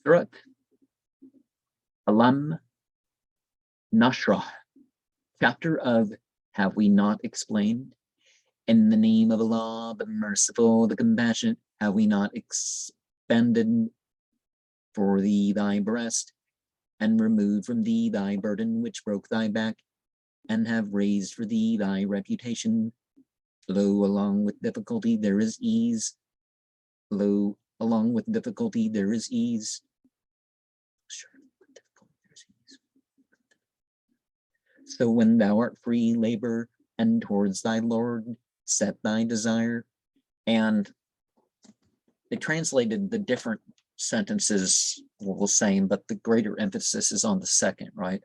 Surat Alam Nashrah, chapter of Have We Not Explained? In the name of Allah, the Merciful, the Compassionate, have we not expanded for thee thy breast, and removed from thee thy burden which broke thy back, and have raised for thee thy reputation? Lo, along with difficulty there is ease. Lo, along with difficulty there is ease. So when thou art free, labor, and towards thy Lord set thy desire. And they translated the different sentences the same, but the greater emphasis is on the second, right?